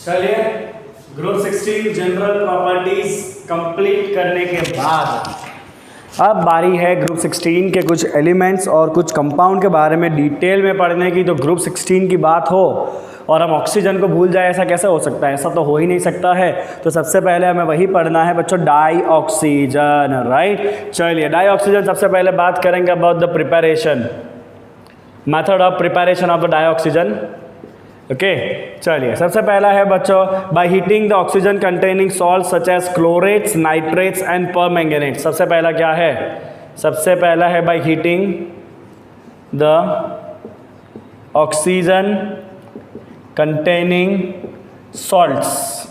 चलिए group 16 general properties complete करने के बाद अब बारी है ग्रुप 16 के कुछ एलिमेंट्स और कुछ कंपाउंड के बारे में डिटेल में पढ़ने की। तो ग्रुप 16 की बात हो और हम ऑक्सीजन को भूल जाए, ऐसा कैसे हो सकता है? ऐसा तो हो ही नहीं सकता है। तो सबसे पहले हमें वही पढ़ना है बच्चों, डाई ऑक्सीजन, राइट। चलिए डाई ऑक्सीजन सबसे पहले बात करेंगे about the preparation, method of preparation of the dioxygen. Okay चलिए सबसे पहला है बच्चों, by heating the oxygen containing salt such as chlorates, nitrates and permanganate. सबसे पहला क्या है? सबसे पहला है बाय हीटिंग द ऑक्सीजन कंटेनिंग सॉल्ट्स,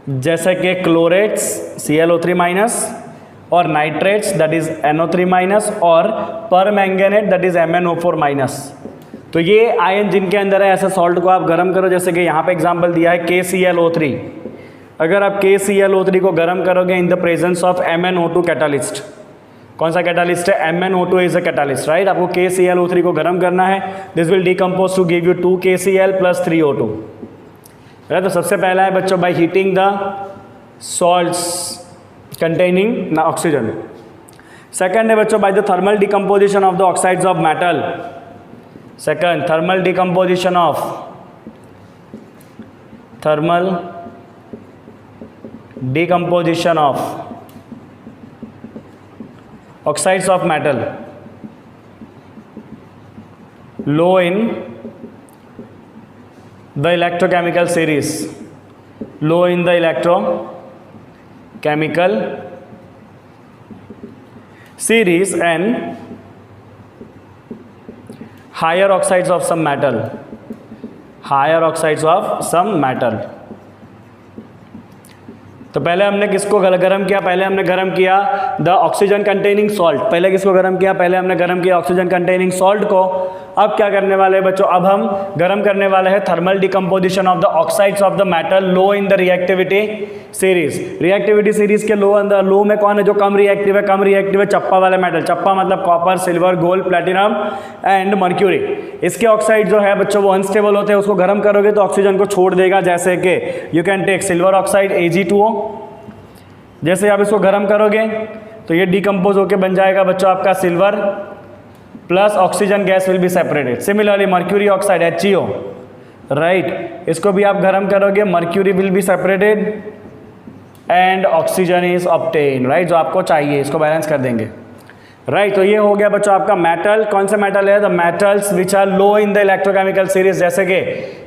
जैसे कि क्लोरेट्स ClO3 माइनस और nitrates that is NO3 minus और permanganate that is MnO4 minus. तो ये आयन जिनके अंदर है, ऐसे सॉल्ट को आप गर्म करो, जैसे कि यहाँ पे एग्जांपल दिया है KClO3। अगर आप KClO3 को गर्म करोगे in the presence of MnO2 catalyst, कौन सा कैटालिस्ट है? MnO2 is a catalyst, right. आपको KClO3 को गर्म करना है, this will decompose to give you 2KCl plus 3O2, right. तो सबसे पहला है बच्चों by heating the salts containing oxygen. Second है बच्चों by the thermal decomposition of the oxides of metal. Second, thermal decomposition of oxides of metal, low in the electrochemical series, low in the electrochemical series and higher oxides of some metal, higher oxides of some metal। तो पहले हमने किसको गर्म किया? पहले हमने गर्म किया द ऑक्सीजन कंटेनिंग सॉल्ट। पहले किसको गर्म किया? पहले हमने गर्म किया ऑक्सीजन कंटेनिंग सॉल्ट को। अब क्या करने वाले हैं बच्चों? अब हम गर्म करने वाले हैं thermal decomposition of the oxides of the metal low in the reactivity series. Reactivity series के लो में कौन है जो कम रिएक्टिव है? कम रिएक्टिव है चप्पा वाले मेटल। चप्पा मतलब copper, silver, gold, platinum and mercury. इसके ऑक्साइड जो है बच्चों वो अनस्टेबल होते हैं, उसको गर्म करोगे तो ऑक्सीजन को छोड़ देगा। जैसे कि you can take silver oxide Ag2O। जैसे आप इसको गर्म करोगे तो ये डिकम्पोज होकर बन जाएगा बच्चों आपका silver plus oxygen gas will be separated. Similarly mercury oxide HCO, right. इसको भी आप गर्म करोगे, mercury will be separated and oxygen is obtain, right, जो आपको चाहिए। इसको बैलेंस कर देंगे, राइट। तो ये हो गया बच्चों आपका मेटल। कौन से मेटल है? The metals which are low in the electrochemical series, जैसे कि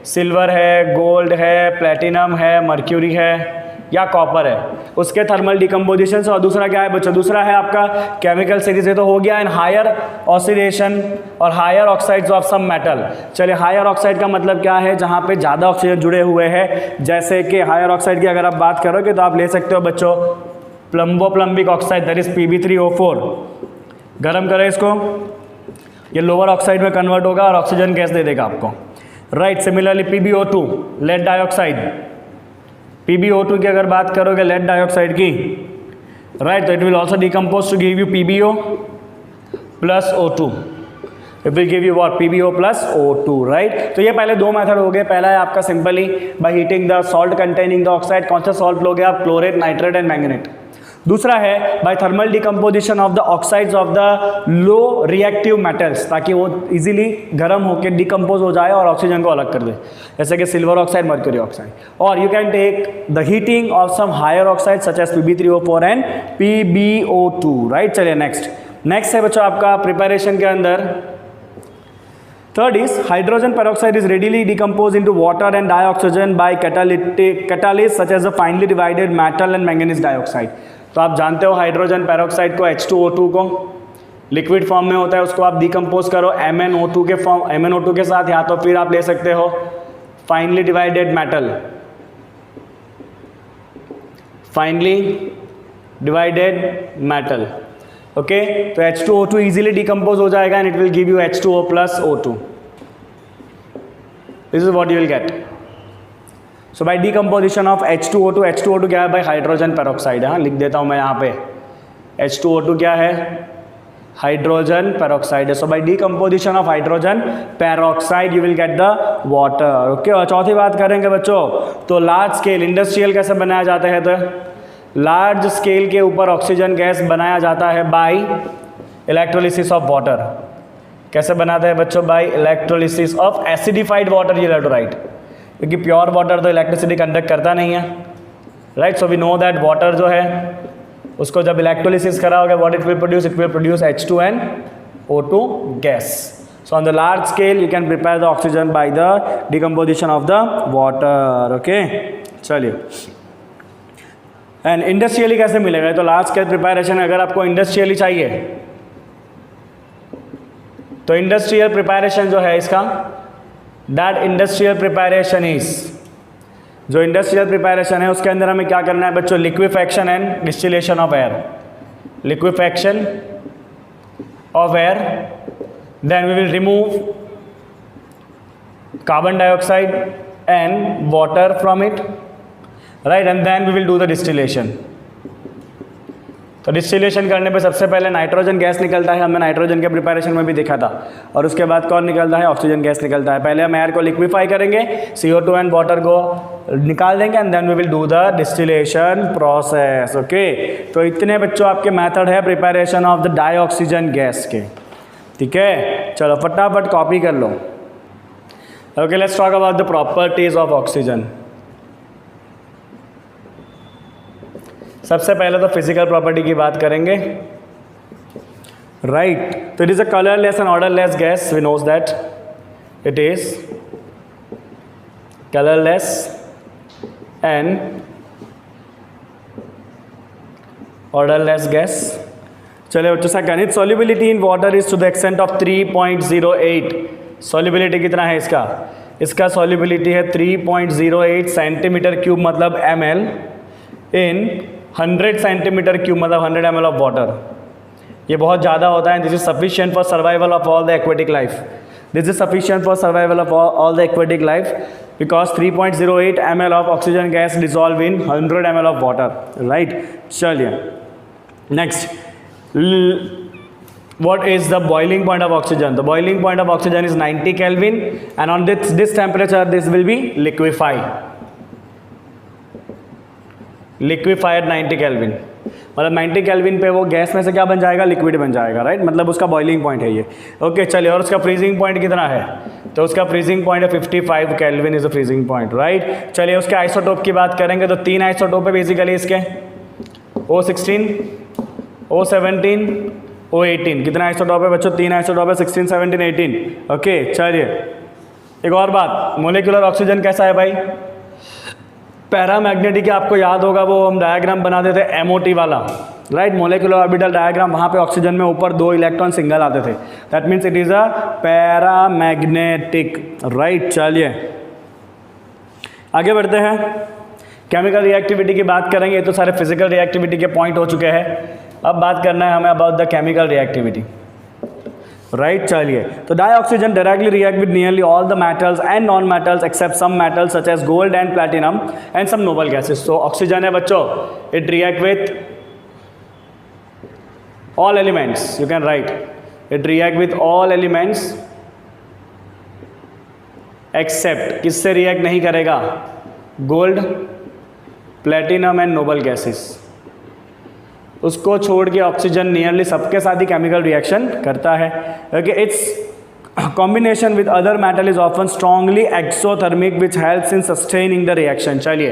सिल्वर है, गोल्ड है, प्लेटिनम है, मर्क्यूरी है या कॉपर है, उसके थर्मल डिकम्पोजिशन से। और दूसरा क्या है बच्चों? दूसरा है आपका केमिकल सीरीज। तो हो गया इन हायर ऑक्सीडेशन और higher oxides of some metal. चलिए हायर ऑक्साइड का मतलब क्या है? जहाँ पे ज़्यादा ऑक्सीजन जुड़े हुए हैं। जैसे कि हायर ऑक्साइड की अगर आप बात करोगे तो आप ले सकते हो बच्चों प्लम्बोप्लम्बिक ऑक्साइड दैट इज Pb3O4। गर्म करें इसको, ये लोअर ऑक्साइड में कन्वर्ट होगा और ऑक्सीजन गैस दे देगा आपको, right. Similarly PbO2 lead dioxide, PbO2 की अगर बात करोगे लेड डाइऑक्साइड की, राइट, तो it will also decompose to give you PbO plus O2। It will give you what? PbO plus O2, right. तो ये पहले दो मेथड हो गए। पहला है आपका simply by heating the salt containing the oxide. कौन सा सॉल्ट लोगे आप? Chlorate, nitrate and manganate. दूसरा है by thermal decomposition of the oxides of the low reactive metals, ताकि वो इजीली गर्म होकर डिकम्पोज हो जाए और ऑक्सीजन को अलग कर दे, जैसे कि सिल्वर ऑक्साइड, मर्क्यूरी ऑक्साइड। और you can take the heating of some higher oxide such as Pb3O4 and PbO2, right. चलिए नेक्स्ट है बच्चों आपका प्रिपरेशन के अंदर third is hydrogen peroxide is readily decompose into water and dioxygen by catalyst such as a finely divided metal and manganese dioxide. तो आप जानते हो हाइड्रोजन पेरोक्साइड को H2O2 को लिक्विड फॉर्म में होता है, उसको आप डिकम्पोज करो MnO2 के साथ, या तो फिर आप ले सकते हो फाइनली डिवाइडेड मेटल, ओके। तो H2O2 इजीली डिकम्पोज हो जाएगा and it will give you H2O plus O2। This is what you will gate. So by decomposition of H2O2 क्या है? Bye hydrogen peroxide. हाँ लिख देता हूँ मैं यहाँ पे, H2O2 क्या है? हाइड्रोजन पेरोक्साइड है। So by decomposition of hydrogen peroxide you will get the water. Okay, और चौथी बात करेंगे बच्चों, तो लार्ज स्केल इंडस्ट्रियल कैसे बनाया जाता है? तो लार्ज स्केल के ऊपर ऑक्सीजन गैस बनाया जाता है बाय इलेक्ट्रोलिसिस ऑफ वाटर। कैसे बनाते हैं बच्चों? By electrolysis of acidified water, you have to right, क्योंकि प्योर वाटर तो इलेक्ट्रिसिटी कंडक्ट करता नहीं है, right. So we know that water जो है उसको जब इलेक्ट्रोलिसिस करा होगा, what it will produce H2NO2 gas. So on the large scale you can prepare the oxygen by the decomposition of the water. Okay, चलिए, एंड इंडस्ट्रियली कैसे मिलेगा? तो लार्ज स्केल प्रिपरेशन अगर आपको इंडस्ट्रियली चाहिए तो इंडस्ट्रियल प्रिपरेशन जो है इसका, दैट इंडस्ट्रियल प्रिपरेशन इज, जो इंडस्ट्रियल प्रिपरेशन है उसके अंदर हमें क्या करना है बच्चों? Liquefaction and distillation of air. Liquefaction of air, then we will remove carbon dioxide and water from it, right, and then we will do the distillation. तो डिस्टिलेशन करने पे सबसे पहले नाइट्रोजन गैस निकलता है, हमने नाइट्रोजन के प्रिपरेशन में भी देखा था, और उसके बाद कौन निकलता है? ऑक्सीजन गैस निकलता है। पहले हम एयर को लिक्विफाई करेंगे, CO2 एंड वाटर को निकाल देंगे, and then we will do the distillation process. Okay, तो इतने बच्चों आपके मेथड है preparation of the dioxygen gas के। ठीक है, चलो फटाफट कॉपी कर लो। Okay, let's talk about the properties of oxygen. सबसे पहले तो फिजिकल प्रॉपर्टी की बात करेंगे, राइट। तो it is a colourless and odourless gas, we knows that it is colourless and odourless gas. चलिए बच्चों, second, its solubility in water is to the extent of 3.08। Solubility कितना है इसका? इसका सॉल्युबिलिटी है 3.08 सेंटीमीटर क्यूब, मतलब ml, in 100 centimetre cube, मतलब 100 ml of water. ये बहुत ज़्यादा होता है। This is sufficient for survival of all the aquatic life. This is sufficient for survival of all the aquatic life because 3.08 ml of oxygen gas dissolve in 100 ml of water, right. चलिए next, what is the boiling point of oxygen? The boiling point of oxygen is 90 Kelvin, and on this temperature this will be liquefied. Liquefied 90 kelvin, मतलब 90 kelvin पे वो gas में से क्या बन जाएगा? Liquid बन जाएगा, राइट। मतलब उसका बॉइलिंग पॉइंट है ये। ओके, चलिए, और उसका फ्रीजिंग पॉइंट कितना है? तो उसका फ्रीजिंग पॉइंट है 55 kelvin is a freezing point, right. चलिए, उसके आइसोटोप की बात करेंगे तो 3 आइसोटोप है बेसिकली इसके, O16, O17, O18। कितना आइसोटोप है बच्चों? 3 आइसोटोप है, 16, 17, 18। ओके, चलिए, एक और बात, मोलिकुलर ऑक्सीजन कैसा है भाई? पैरामैग्नेटिक, आपको याद होगा वो हम डायग्राम बनाते थे MOT वाला, राइट, मोलिकुलर ऑर्बिटल डायग्राम। वहाँ पे ऑक्सीजन में ऊपर 2 इलेक्ट्रॉन सिंगल आते थे, that means it is a paramagnetic, right. चलिए आगे बढ़ते हैं, केमिकल रिएक्टिविटी की बात करेंगे। ये तो सारे फिजिकल रिएक्टिविटी के पॉइंट हो चुके हैं, अब बात करना है हमें about the chemical reactivity, right. चलिए, तो dioxygen directly react with nearly all the metals and non metals except some metals such as gold and platinum and some noble gases. तो ऑक्सीजन है बच्चों, it react with all elements, you can right, it react with all elements except, किससे react नहीं करेगा? Gold, platinum and noble gases. उसको छोड़ के oxygen nearly सबके साथ ही केमिकल रिएक्शन करता है। Okay, it's combination with other metal is often strongly exothermic which helps in sustaining the reaction. चलिए,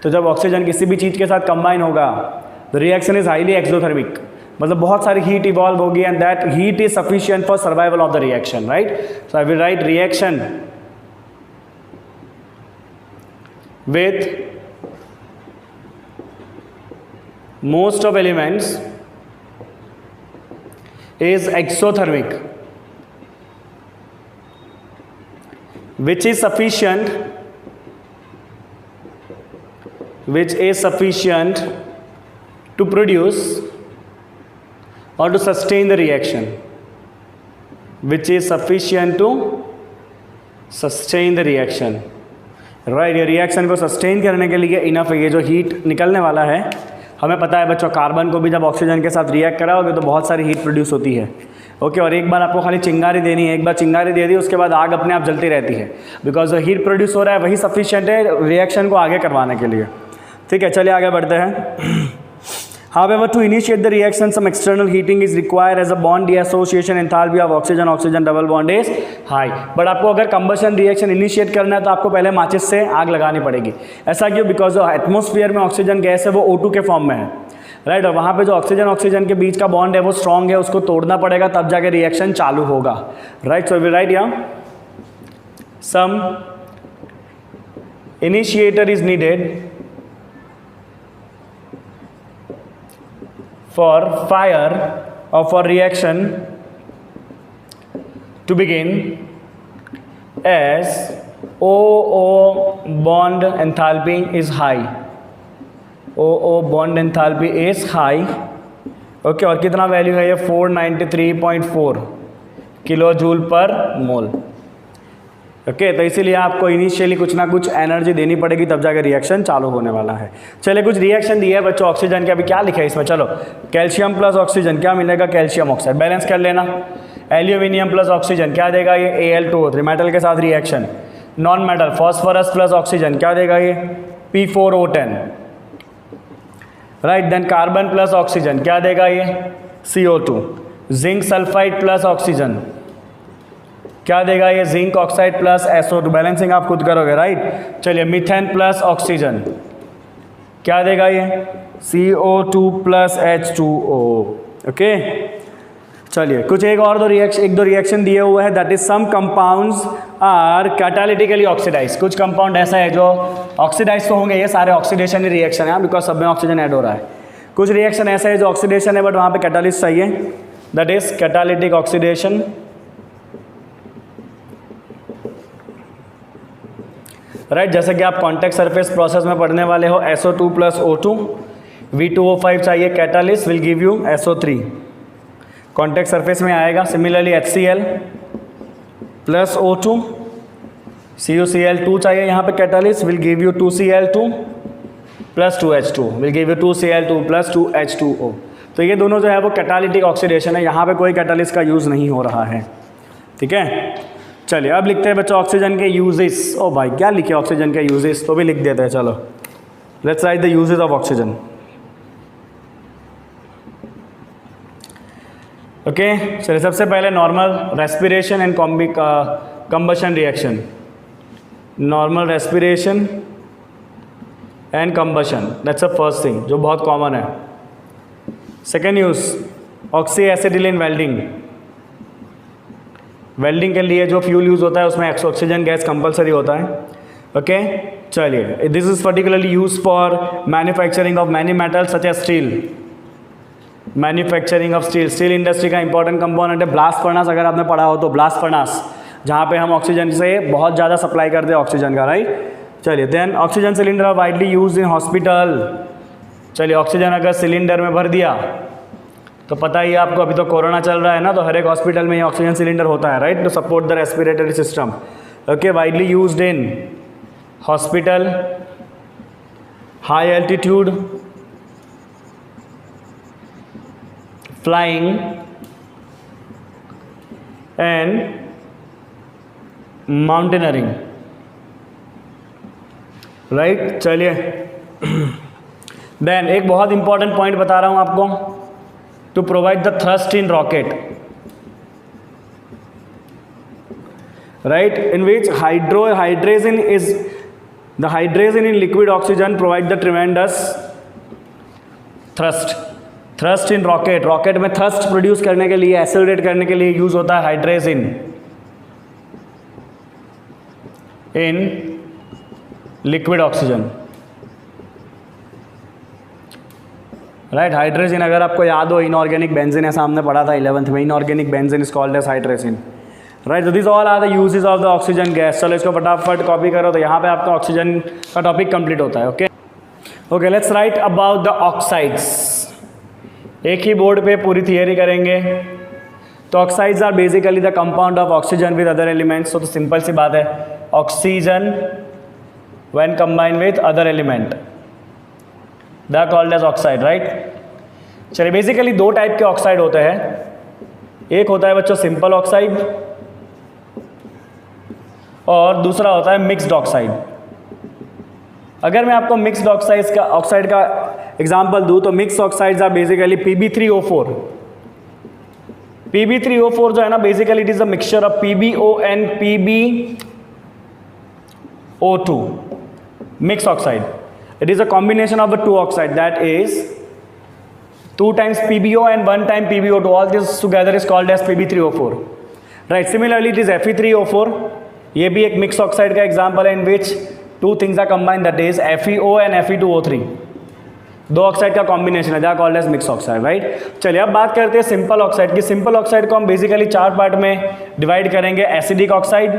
तो जब ऑक्सीजन किसी भी चीज़ के साथ कंबाइन होगा, the reaction is highly exothermic, मतलब बहुत सारी हीट इवॉल्व होगी, and that heat is sufficient for survival of the reaction, right. So I will write reaction with most of elements is exothermic, which is sufficient to produce or to sustain the reaction, which is sufficient to sustain the reaction, right. ये reaction को sustain करने के लिए enough है। ये जो heat निकलने वाला है हमें पता है बच्चों कार्बन को भी जब ऑक्सीजन के साथ रिएक्ट कराओगे तो बहुत सारी हीट प्रोड्यूस होती है। ओके, और एक बार आपको खाली चिंगारी देनी है, एक बार चिंगारी दे दी उसके बाद आग अपने आप जलती रहती है, बिकॉज जो हीट प्रोड्यूस हो रहा है वही सफिशिएंट है रिएक्शन को आगे करवाने के लिए। ठीक है, चलिए आगे बढ़ते हैं। However, to initiate the reaction, some external heating is required as a bond dissociation enthalpy of oxygen double bond is high. But आपको अगर combustion reaction initiate करना है तो आपको पहले माचिस से आग लगानी पड़ेगी। ऐसा क्यों? बिकॉज जो एटमोसफियर में ऑक्सीजन गैस है वो O2 के फॉर्म में है, राइट। और वहाँ पे जो ऑक्सीजन के बीच का बॉन्ड है वो स्ट्रॉन्ग है, उसको तोड़ना पड़ेगा तब जाके रिएक्शन चालू होगा, राइट। सो वी राइट या some initiator is needed for fire or for reaction to begin as OO bond enthalpy is high. OO bond enthalpy is high. Okay, और कितना वैल्यू है ये 493.4 किलो जूल पर मोल। Okay, तो इसीलिए आपको initially कुछ ना कुछ एनर्जी देनी पड़ेगी तब जाकर रिएक्शन चालू होने वाला है। चलिए कुछ रिएक्शन दिए है बच्चों ऑक्सीजन के, अभी क्या लिखा है इसमें, चलो कैल्शियम प्लस ऑक्सीजन क्या मिलेगा, कैल्शियम ऑक्साइड, बैलेंस कर लेना। एल्यूमिनियम प्लस ऑक्सीजन क्या देगा ये Al2O3 मेटल के साथ reaction. Non metal phosphorus plus oxygen क्या देगा ये P4O10, right. Then carbon plus oxygen क्या देगा ये CO2। Zinc sulphide plus oxygen क्या देगा ये zinc oxide plus SO2, balancing आप खुद करोगे, राइट। चलिए मीथेन प्लस ऑक्सीजन क्या देगा ये CO2 प्लस H2O। ओके, चलिए कुछ एक दो रिएक्शन दिए हुए हैं, that is some compounds are catalytically oxidise. कुछ कंपाउंड ऐसा है जो ऑक्सीडाइज तो होंगे, ये सारे ऑक्सीडेशन ही रिएक्शन है बिकॉज सब में ऑक्सीजन ऐड हो रहा है। कुछ रिएक्शन ऐसा है जो ऑक्सीडेशन है बट वहाँ पे कैटालिस्ट चाहिए, that is catalytic oxidation. Right, जैसे कि आप कॉन्टैक्ट सरफेस प्रोसेस में पढ़ने वाले हो SO2 प्लस O2, V2O5 चाहिए catalyst, will give you SO3, contact surface में आएगा। Similarly HCl plus O2, CuCl2 चाहिए यहाँ पे catalyst, will give you 2Cl2 plus 2H2, will give you 2Cl2 plus 2H2O। तो ये दोनों जो है वो कैटालिटिक ऑक्सीडेशन है, यहाँ पे कोई कैटालिस्ट का यूज़ नहीं हो रहा है। ठीक है, चलिए अब लिखते हैं बच्चों ऑक्सीजन के यूजेस। ओ भाई क्या लिखे ऑक्सीजन के यूजेस, तो भी लिख देते हैं। चलो let's write the uses of oxygen. Okay, चलिए सबसे पहले normal respiration and combustion reaction. Normal respiration and combustion, that's the first thing जो बहुत कॉमन है। Second use oxy acetylene welding. Welding के लिए जो फ्यूल यूज़ होता है उसमें ऑक्सीजन गैस कंपलसरी होता है। ओके, चलिए this is particularly use for manufacturing of many metal such as steel. Manufacturing of steel, steel industry का इंपॉर्टेंट कंपोनेंट है। ब्लास्ट फर्नास अगर आपने पढ़ा हो तो, ब्लास्ट फर्नास जहाँ पे हम ऑक्सीजन से बहुत ज़्यादा सप्लाई करते हैं ऑक्सीजन का, राइट। चलिए then oxygen cylinder are widely use in hospital. चलिए ऑक्सीजन अगर सिलेंडर में भर दिया तो पता ही है आपको, अभी तो कोरोना चल रहा है ना, तो हर एक हॉस्पिटल में ये ऑक्सीजन सिलेंडर होता है, right, to support the respiratory system. Okay, widely used in hospital, high altitude, flying and mountaineering, right. चलिए देन एक बहुत इंपॉर्टेंट पॉइंट बता रहा हूं आपको, to provide the thrust in rocket, right, in which hydrazine is the hydrazine in liquid oxygen provide the tremendous thrust in rocket में thrust produce करने के लिए, accelerate करने के लिए यूज होता है hydrazine in liquid oxygen, right. Hydrazine अगर आपको याद हो, इनऑर्गेनिक बेंजीन है, सामने पढ़ा था 11th में, inorganic benzene is called as hydrazine, right. This all are the uses of the oxygen gas. चलो इसको फटाफट कॉपी करो तो यहाँ पे आपका ऑक्सीजन का टॉपिक कंप्लीट होता है। Okay okay, let's write about the oxides. एक ही बोर्ड पे पूरी थियरी करेंगे। तो oxides are basically the compound of oxygen with other elements. तो सिंपल सी बात है, oxygen when combine with other element they are called as oxide, right. चलिए बेसिकली दो टाइप के ऑक्साइड होते हैं, एक होता है बच्चों सिंपल ऑक्साइड और दूसरा होता है मिक्स्ड ऑक्साइड। अगर मैं आपको मिक्स्ड ऑक्साइड का एग्जांपल दूं तो mix oxides are basically Pb3O4। Pb3O4 जो है ना basically it is a mixture of PbO and PbO2 mix oxide. It is a combination of the two oxide that is 2 times PbO and 1 time PbO2, all this together is called as Pb3O4, right। Similarly it is Fe3O4, ये भी एक mix oxide का example है इन विच 2 things are combined, that is FeO and Fe2O3, दो oxide का combination है, they are called as mix oxide, right. चलिए अब बात करते हैं सिंपल ऑक्साइड की। सिंपल ऑक्साइड को हम बेसिकली 4 पार्ट में डिवाइड करेंगे, acidic oxide,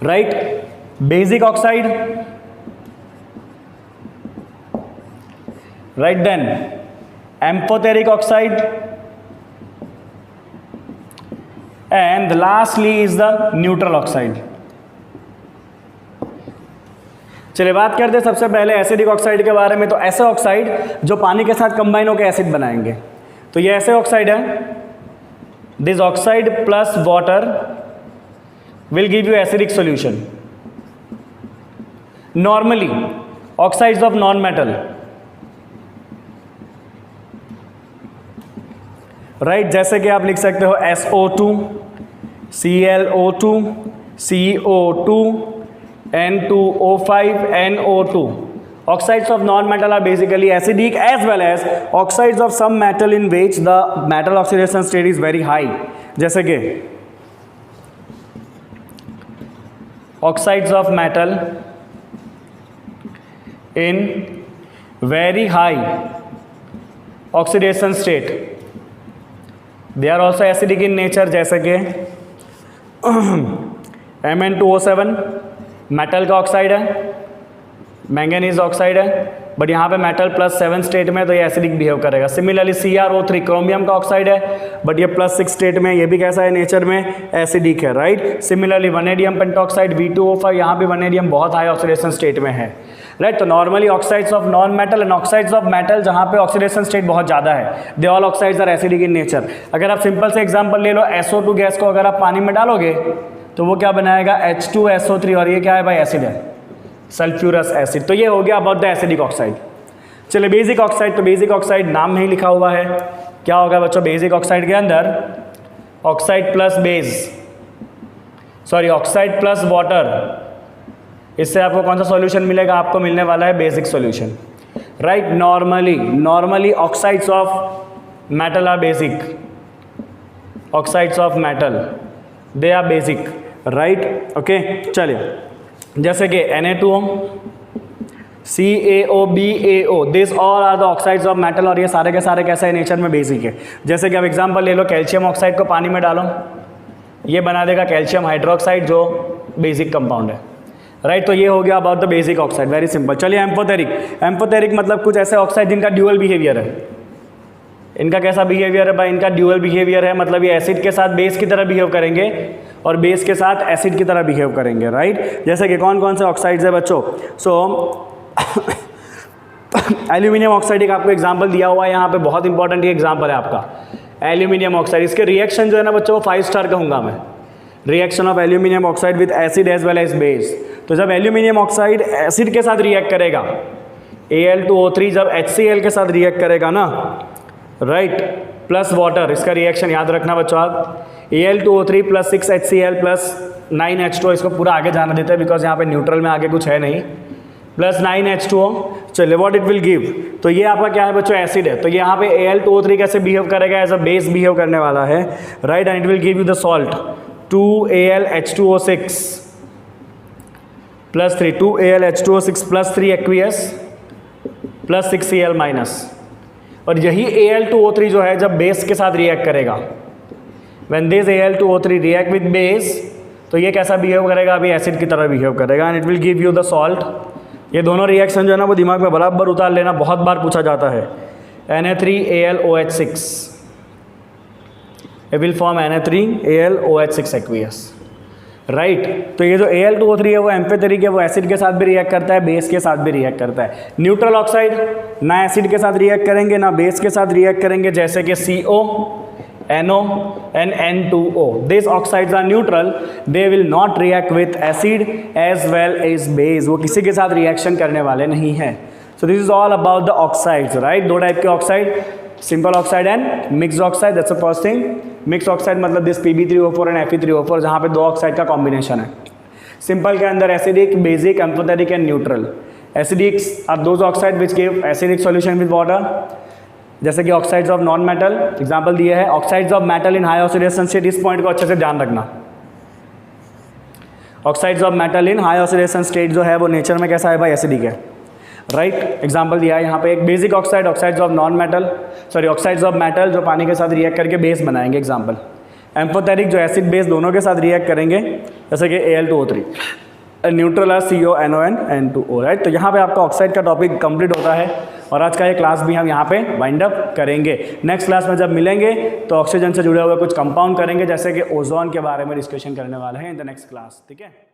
right, basic oxide, right, then amphoteric oxide, and lastly is the neutral oxide। चलिए बात करते हैं सबसे पहले एसिडिक ऑक्साइड के बारे में। तो ऐसे ऑक्साइड जो पानी के साथ कंबाइन होकर एसिड बनाएंगे, तो ये ऐसे ऑक्साइड है, this oxide plus water will give you acidic solution. Normally oxides of non metal, right, जैसे कि आप लिख सकते हो SO2, ClO2, CO2, N2O5, NO2। Oxides of non-metal are basically acidic as well as oxides of some metal in which the metal oxidation state is very high, जैसे कि oxides of metal in very high oxidation state, they are also acidic in nature, जैसे कि Mn2O7 metal का oxide है, manganese oxide है, but यहाँ पे metal +7 state में, तो ये एसिडिक बिहेव करेगा। सिमिलरली CrO3 क्रोमियम का ऑक्साइड है, बट ये +6 स्टेट में, ये भी कैसा है नेचर में, एसिडिक है, right. Similarly vanadium pentoxide V2O5, यहाँ भी वनेडियम बहुत हाई ऑक्सीडेशन स्टेट में है, राइट। तो normally oxides of non metal and oxides of metal जहाँ पे ऑक्सीडेशन स्टेट बहुत ज़्यादा है, they all oxides are acidic in nature. अगर आप सिंपल से एग्जांपल ले लो, SO2 गैस को अगर आप पानी में डालोगे तो वो क्या बनाएगा, H2SO3, और ये क्या है भाई, एसिड है, सल्फ्यूरस एसिड। तो ये हो गया अबाउट द एसिडिक ऑक्साइड। चलिए बेसिक ऑक्साइड, तो बेसिक ऑक्साइड नाम में ही लिखा हुआ है, क्या होगा बच्चों, बेसिक ऑक्साइड के अंदर oxide plus base, sorry oxide plus water, इससे आपको कौन सा सॉल्यूशन मिलेगा, आपको मिलने वाला है basic solution, right. Normally oxides of metal are basic, oxides of metal they are basic, right, okay. चलिए जैसे कि Na2O, CaO, this all are the oxides of metal, और ये सारे के सारे कैसा है, नेचर में बेसिक है। जैसे कि आप एग्जांपल ले लो, कैल्शियम ऑक्साइड को पानी में डालो, ये बना देगा कैल्शियम हाइड्रोक्साइड, जो बेसिक कंपाउंड है, राइट। तो ये हो गया about the basic oxide, very simple. चलिए एम्फोथेरिक मतलब कुछ ऐसे ऑक्साइड जिनका ड्यूअल बिहेवियर है। इनका कैसा बिहेवियर है भाई, इनका ड्यूअल बिहेवियर है, मतलब ये एसिड के साथ बेस की तरह बिहेव करेंगे और बेस के साथ एसिड की तरह बिहेव करेंगे, राइट। जैसे कि कौन कौन से ऑक्साइड्स है बच्चों, सो एल्यूमिनियम ऑक्साइड एक आपको एग्जांपल दिया हुआ है यहाँ पे, बहुत इंपॉर्टेंट ये एग्जांपल है आपका, एल्यूमिनियम ऑक्साइड। इसके रिएक्शन जो है ना बच्चों, वो 5 स्टार कहूँगा मैं, reaction of aluminium oxide with acid as well as base. तो जब एल्यूमिनियम ऑक्साइड एसिड के साथ रिएक्ट करेगा, Al2O3 जब HCl के साथ रिएक्ट करेगा ना, राइट, प्लस वाटर, इसका रिएक्शन याद रखना बच्चों आप, Al2O3 + 6HCl + 9H2O, इसको पूरा आगे जाना देते हैं बिकॉज यहाँ पे न्यूट्रल में आगे कुछ है नहीं, + 9H2O। चलिए व्हाट इट विल गिव, तो ये आपका क्या है बच्चों, एसिड है। तो यहाँ पे Al2O3 कैसे बिहेव करेगा, एज अ बेस बिहेव करने वाला है, right, and it will give you the salt 2AlH2O6 + 3, 2AlH2O6 + 3 aqueous + 6Cl-। और यही Al2O3 जो है जब बेस के साथ रिएक्ट करेगा, when this Al2O3 react with base, तो ये कैसा बिहेव करेगा, अभी एसिड की तरह बिहेव करेगा, and it will give you the salt. ये दोनों रिएक्शन जो है ना वो दिमाग में बराबर उतार लेना, बहुत बार पूछा जाता है। Na3AlOH6, it will form Na3AlOH6 aqueous, right. तो ये जो Al2O3 है वो एम्फीथेरिक है, वो एसिड के साथ भी रिएक्ट करता है, बेस के साथ भी रिएक्ट करता है। न्यूट्रल ऑक्साइड ना एसिड के साथ रिएक्ट करेंगे ना बेस के साथ रिएक्ट करेंगे, जैसे कि CO, NO and N2O. These oxides are neutral. They will not react with acid as well as base. वो किसी के साथ रिएक्शन करने वाले नहीं हैं। So this is all about the oxides, right? दो टाइप के oxide, simple oxide and mix oxide. That's the first thing. Mix oxide मतलब दिस Pb3O4 एंड Fe3O4, जहाँ पे दो ऑक्साइड का कॉम्बिनेशन है। सिंपल के अंदर acidic, basic, amphoteric and neutral. Acidics are those oxide which give acidic solution with water, जैसे कि oxides of non metal, example दिए है oxides of metal in high oxidation state. इस पॉइंट को अच्छे से ध्यान रखना। Oxides of metal in high oxidation state जो है वो नेचर में कैसा है भाई, एसिडिक है, राइट। एग्जाम्पल दिया है यहाँ पे एक basic oxide, oxides of non metal, sorry oxides of metal जो पानी के साथ रिएक्ट करके बेस बनाएंगे, एग्जाम्पल। एम्फोथेरिक जो एसिड बेस दोनों के साथ रिएक्ट करेंगे, जैसे कि Al2O3। न्यूट्रल है CO, NO and N2O, right. तो यहाँ पे आपका ऑक्साइड का टॉपिक कंप्लीट होता है और आज का ये क्लास भी हम यहाँ पे वाइंड अप करेंगे। नेक्स्ट क्लास में जब मिलेंगे तो ऑक्सीजन से जुड़े हुए कुछ कंपाउंड करेंगे, जैसे कि ओजोन के बारे में डिस्कशन करने वाले हैं इन द नेक्स्ट क्लास, ठीक है।